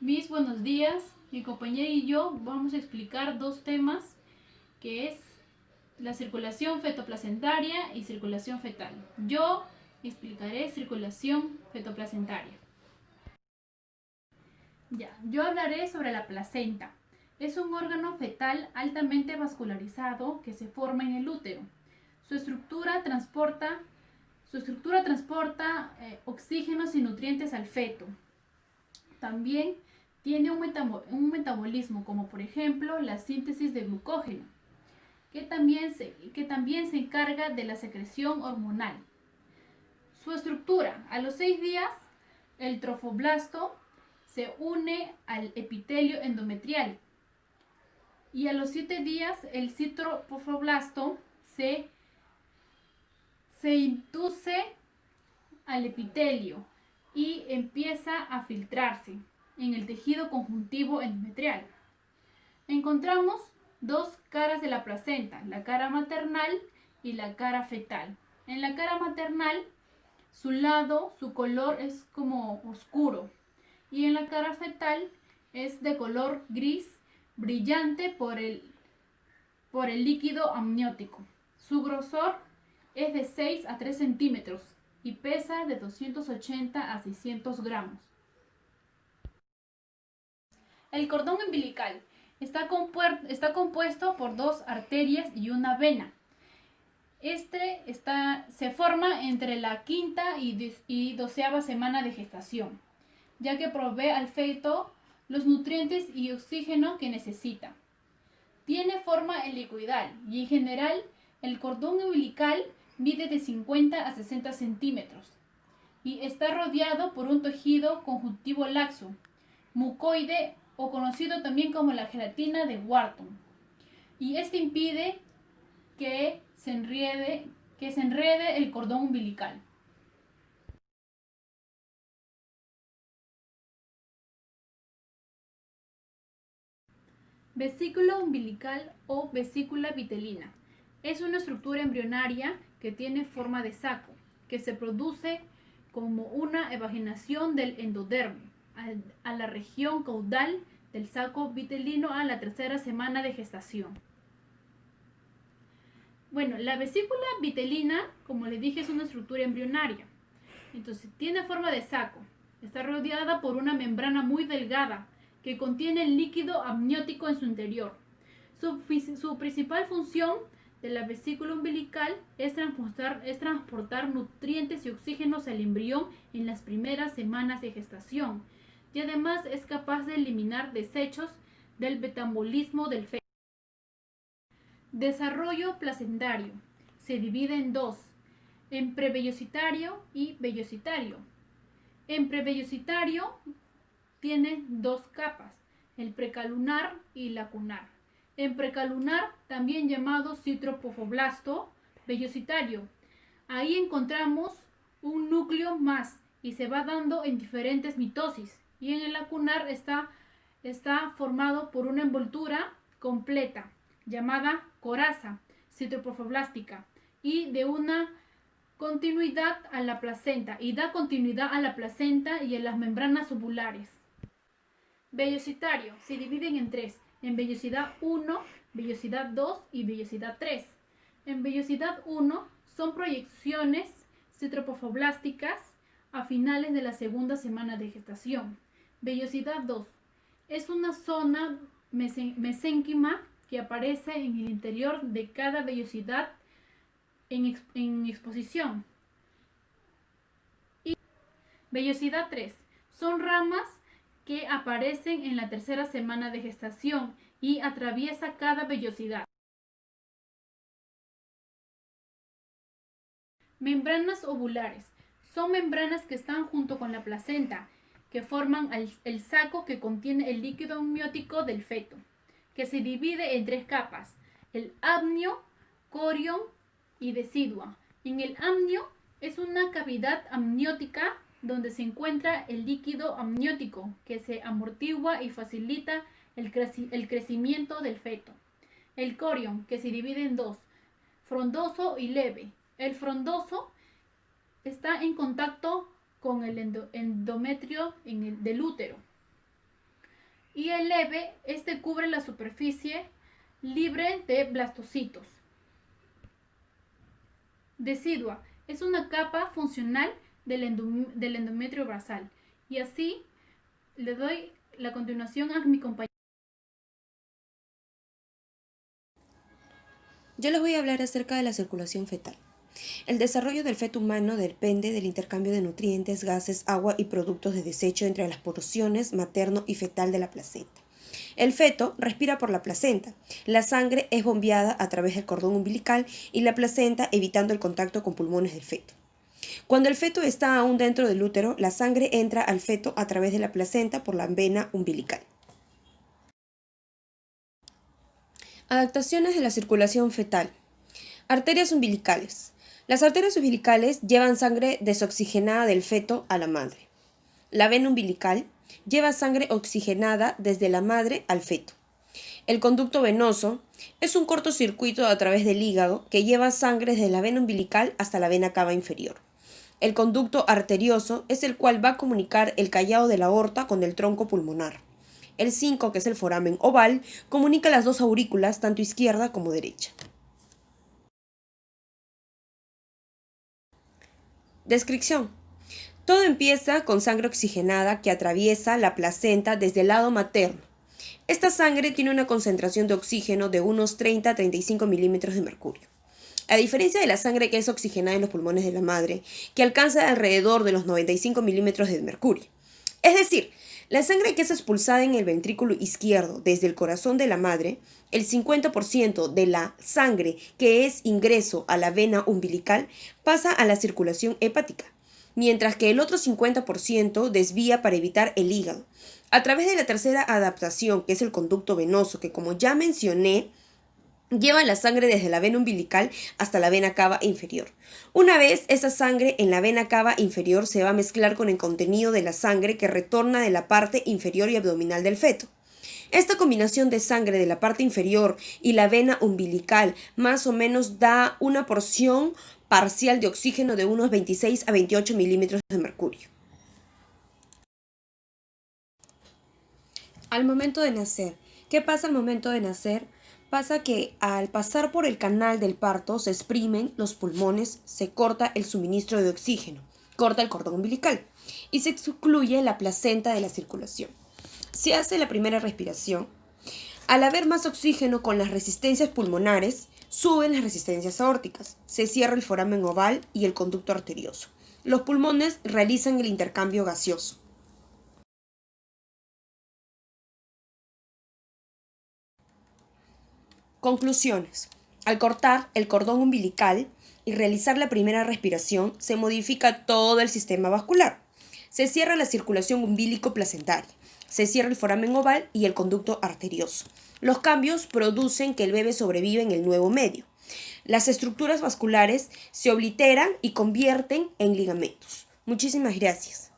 Mis buenos días, mi compañera y yo vamos a explicar dos temas que es la circulación fetoplacentaria y circulación fetal. Yo explicaré circulación fetoplacentaria. Yo hablaré sobre la placenta. Es un órgano fetal altamente vascularizado que se forma en el útero. Su estructura transporta, oxígenos y nutrientes al feto. También tiene un metabolismo como por ejemplo la síntesis de glucógeno, que también se encarga de la secreción hormonal. Su estructura: a los 6 días el trofoblasto se une al epitelio endometrial y a los 7 días el citrofoblasto se induce al epitelio y empieza a filtrarse en el tejido conjuntivo endometrial. Encontramos dos caras de la placenta, la cara maternal y la cara fetal. En la cara maternal, su color es como oscuro, y en la cara fetal es de color gris brillante por el líquido amniótico. Su grosor es de 6 a 3 centímetros y pesa de 280 a 600 gramos. El cordón umbilical está compuesto por dos arterias y una vena. Se forma entre la quinta y 12ª semana de gestación, ya que provee al feto los nutrientes y oxígeno que necesita. Tiene forma helicoidal y en general el cordón umbilical mide de 50 a 60 centímetros y está rodeado por un tejido conjuntivo laxo, mucoide o conocido también como la gelatina de Wharton, y este impide que se enrede el cordón umbilical. Vesícula umbilical o vesícula vitelina es una estructura embrionaria que tiene forma de saco, que se produce como una evaginación del endodermo a la región caudal del saco vitelino a la 3ª semana de gestación. Bueno, la vesícula vitelina, como les dije, es una estructura embrionaria. Entonces, tiene forma de saco. Está rodeada por una membrana muy delgada que contiene el líquido amniótico en su interior. Su principal función de la vesícula umbilical es transportar nutrientes y oxígenos al embrión en las primeras semanas de gestación, y además es capaz de eliminar desechos del metabolismo del feto. Desarrollo placentario. Se divide en dos: en prevellocitario y vellocitario. En prevellocitario tiene dos capas, el precalunar y lacunar. En precalunar, también llamado citropofoblasto vellocitario, ahí encontramos un núcleo más y se va dando en diferentes mitosis. Y en el lacunar está formado por una envoltura completa llamada coraza citoplofoblástica y de una continuidad a la placenta, y da continuidad a la placenta y a las membranas ovulares. Vellocitario se dividen en tres: en vellosidad 1, vellosidad 2 y vellosidad 3. En vellosidad 1 son proyecciones citoplofoblásticas a finales de la 2ª semana de gestación. Vellosidad 2 es una zona mesénquima que aparece en el interior de cada vellosidad en exposición. Y vellosidad 3 son ramas que aparecen en la 3ª semana de gestación y atraviesa cada vellosidad. Membranas ovulares son membranas que están junto con la placenta, que forman el saco que contiene el líquido amniótico del feto, que se divide en tres capas: el amnio, corion y decidua. En el amnio es una cavidad amniótica donde se encuentra el líquido amniótico que se amortigua y facilita el crecimiento del feto. El corion, que se divide en dos: frondoso y leve. El frondoso está en contacto con el endometrio del útero. y el leve, este cubre la superficie libre de blastocitos. Decidua es una capa funcional del endometrio basal. Y así le doy la continuación a mi compañero. Yo les voy a hablar acerca de la circulación fetal. El desarrollo del feto humano depende del intercambio de nutrientes, gases, agua y productos de desecho entre las porciones materno y fetal de la placenta. El feto respira por la placenta. La sangre es bombeada a través del cordón umbilical y la placenta evitando el contacto con pulmones del feto. Cuando el feto está aún dentro del útero, la sangre entra al feto a través de la placenta por la vena umbilical. Adaptaciones de la circulación fetal. Arterias umbilicales. Las arterias umbilicales llevan sangre desoxigenada del feto a la madre. La vena umbilical lleva sangre oxigenada desde la madre al feto. El conducto venoso es un cortocircuito a través del hígado que lleva sangre desde la vena umbilical hasta la vena cava inferior. El conducto arterioso es el cual va a comunicar el callado de la aorta con el tronco pulmonar. El 5, que es el foramen oval, comunica las dos aurículas, tanto izquierda como derecha. Descripción. Todo empieza con sangre oxigenada que atraviesa la placenta desde el lado materno. Esta sangre tiene una concentración de oxígeno de unos 30 a 35 milímetros de mercurio. A diferencia de la sangre que es oxigenada en los pulmones de la madre, que alcanza alrededor de los 95 milímetros de mercurio. Es decir, la sangre que es expulsada en el ventrículo izquierdo desde el corazón de la madre, el 50% de la sangre que es ingreso a la vena umbilical pasa a la circulación hepática, mientras que el otro 50% desvía para evitar el hígado. A través de la tercera adaptación, que es el conducto venoso, que como ya mencioné, lleva la sangre desde la vena umbilical hasta la vena cava inferior. Una vez esa sangre en la vena cava inferior se va a mezclar con el contenido de la sangre que retorna de la parte inferior y abdominal del feto. Esta combinación de sangre de la parte inferior y la vena umbilical más o menos da una porción parcial de oxígeno de unos 26 a 28 milímetros de mercurio. Al momento de nacer. ¿Qué pasa al momento de nacer? Pasa que al pasar por el canal del parto se exprimen los pulmones, se corta el suministro de oxígeno, corta el cordón umbilical y se excluye la placenta de la circulación. Se hace la primera respiración. Al haber más oxígeno con las resistencias pulmonares, suben las resistencias aórticas, se cierra el foramen oval y el conducto arterioso. Los pulmones realizan el intercambio gaseoso. Conclusiones. Al cortar el cordón umbilical y realizar la primera respiración, se modifica todo el sistema vascular. Se cierra la circulación umbilico-placentaria. Se cierra el foramen oval y el conducto arterioso. Los cambios producen que el bebé sobreviva en el nuevo medio. Las estructuras vasculares se obliteran y convierten en ligamentos. Muchísimas gracias.